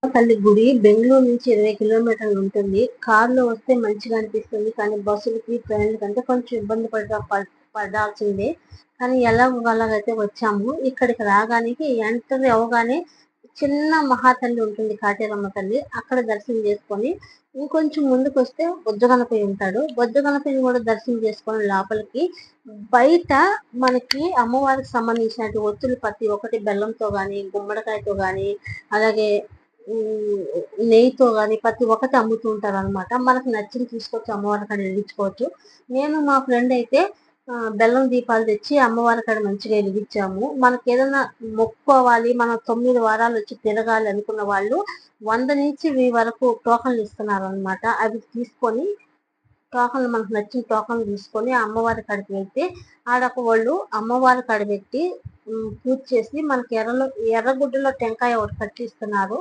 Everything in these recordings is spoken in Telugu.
తల్లి గుడి బెంగళూరు నుంచి 20 కిలోమీటర్లు ఉంటుంది. కారులో వస్తే మంచిగా అనిపిస్తుంది. కానీ బస్సులకి, ట్రైన్లకంటే కొంచెం ఇబ్బంది పడాల్సిందే. కానీ ఎలాగోలాగైతే వచ్చాము. ఇక్కడికి రాగానికి ఎంటర్ అవ్వగానే చిన్న మహాతల్లి ఉంటుంది, కాటేరమ్మ తల్లి. అక్కడ దర్శనం చేసుకొని ఇంకొంచెం ముందుకొస్తే బొజ్జ గణపయ్య ఉంటాడు. బొజ్జ గణపయ్యని కూడా దర్శనం చేసుకొని లోపలికి బయట మనకి అమ్మవారికి సంబంధించినటువంటి ఒత్తులు ప్రతి ఒక్కటి బెల్లంతో గాని, గుమ్మడికాయతో గాని, అలాగే నెయ్యితో గాని ప్రతి ఒక్కటి అమ్ముతూ ఉంటారు అనమాట. మనకు నచ్చింది తీసుకొచ్చి అమ్మవారి కాడ వెలిగించుకోవచ్చు. నేను మా ఫ్రెండ్ అయితే బెల్లం దీపాలు తెచ్చి అమ్మవారి కాడ మంచిగా వెలిగించాము. మనకి ఏదైనా మొక్కుకోవాలి, మనం 9 వారాలు వచ్చి తిరగాలి అనుకున్న వాళ్ళు 100 నుంచి 1000 వరకు టోకన్లు ఇస్తున్నారు అనమాట. అవి తీసుకొని టోకన్లు మనకు నచ్చిన టోకన్లు తీసుకొని అమ్మవారి కాడికి వెళ్తే ఆడొక వాళ్ళు అమ్మవారి కాడ పెట్టి పూజ చేసి మనకి ఎర్రగుడ్డలో టెంకాయ ఒకటి కట్టిస్తున్నారు.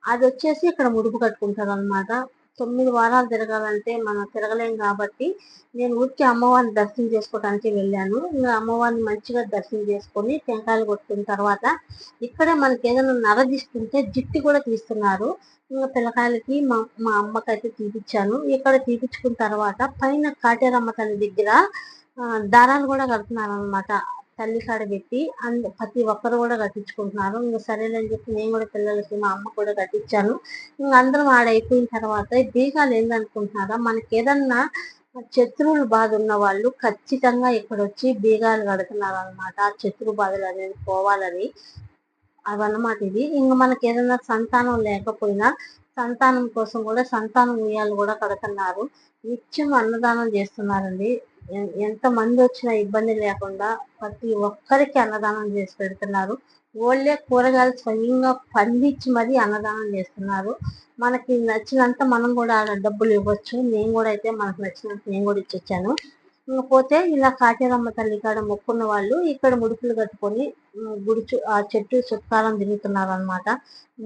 అది వచ్చేసి ఇక్కడ ముడుపు కట్టుకుంటారు అనమాట. 9 వారాలు తిరగాలంటే మనం తిరగలేం కాబట్టి నేను ఊరికి అమ్మవారిని దర్శనం చేసుకోవడానికి వెళ్ళాను. ఇంకా అమ్మవారిని మంచిగా దర్శనం చేసుకొని టెంకాయలు కొట్టుకున్న తర్వాత ఇక్కడే మనకి ఏదైనా నరదిస్తుంటే జిట్టు కూడా తీస్తున్నారు. ఇంకా పిల్లకాయలకి మా అమ్మకైతే తీపిచ్చాను. ఇక్కడ తీపిచ్చుకున్న తర్వాత పైన కాటేరమ్మ తల్లి దగ్గర దారాలు కూడా కడుతున్నారు అనమాట. తల్లి కాడ పెట్టి ప్రతి ఒక్కరు కూడా కట్టించుకుంటున్నారు. ఇంకా సరేనని చెప్పి నేను కూడా పిల్లలకి మా అమ్మ కూడా కట్టించాను. ఇంకా అందరం ఆడైపోయిన తర్వాత బీగాలు ఏందనుకుంటున్నారా, మనకి ఏదన్నా శత్రువులు బాధ ఉన్న వాళ్ళు ఖచ్చితంగా ఇక్కడ వచ్చి బీగాలు కడుతున్నారు అనమాట. ఆ శత్రు బాధలు అనేది పోవాలని అవన్నమాట. ఇది ఇంకా మనకి ఏదైనా సంతానం లేకపోయినా సంతానం కోసం కూడా సంతానం ఉయ్యాలు కూడా కడుతున్నారు. నిత్యం అన్నదానం చేస్తున్నారండి. ఎంత మంది వచ్చినా ఇబ్బంది లేకుండా ప్రతి ఒక్కరికి అన్నదానం చేసి పెడుతున్నారు. ఓళ్ళే కూరగాయలు స్వయంగా పండించి మరీ అన్నదానం చేస్తున్నారు. మనకి నచ్చినంత మనం కూడా డబ్బులు ఇవ్వచ్చు. నేను కూడా అయితే మనకు నచ్చినంత నేను కూడా ఇచ్చొచ్చాను. పోతే ఇలా కాటేరమ్మ తల్లి కాడ మొక్కున్న వాళ్ళు ఇక్కడ ముడుపులు కట్టుకొని ఆ చెట్టు చుట్టాలను తిరుగుతున్నారు అనమాట.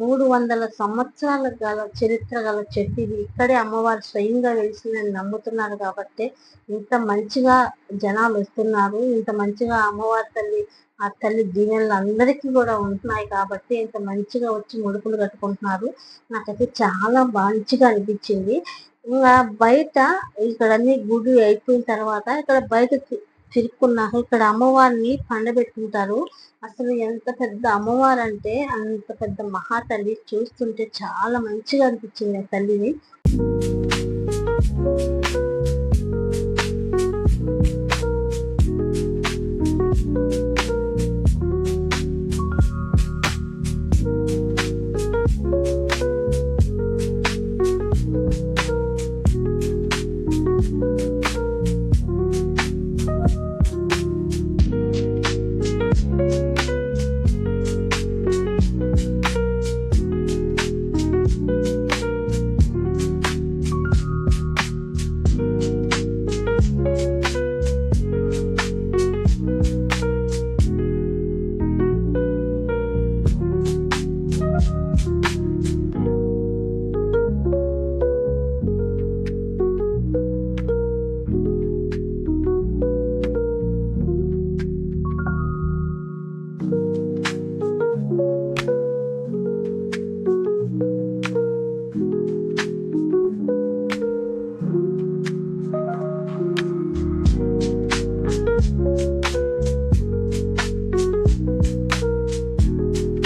300 సంవత్సరాల గల చరిత్ర గల చెట్టు ఇది. ఇక్కడే అమ్మవారు స్వయంగా వెలిసిందని నమ్ముతున్నారు కాబట్టి ఇంత మంచిగా జనాలు వస్తున్నారు. ఇంత మంచిగా అమ్మవారి తల్లి ఆ తల్లి దీవెనలు అందరికీ కూడా ఉంటున్నాయి కాబట్టి ఇంత మంచిగా వచ్చి ముడుపులు కట్టుకుంటున్నారు. నాకైతే చాలా మంచిగా అనిపించింది. ఇంకా బయట ఇక్కడ అన్ని గుడి అయిపోయిన తర్వాత ఇక్కడ బయట తిరుక్కున్నాక ఇక్కడ అమ్మవారిని పండబెట్టుకుంటారు. అసలు ఎంత పెద్ద అమ్మవారు అంటే అంత పెద్ద మహాతల్లి. చూస్తుంటే చాలా మంచిగా అనిపించింది ఆ తల్లిని.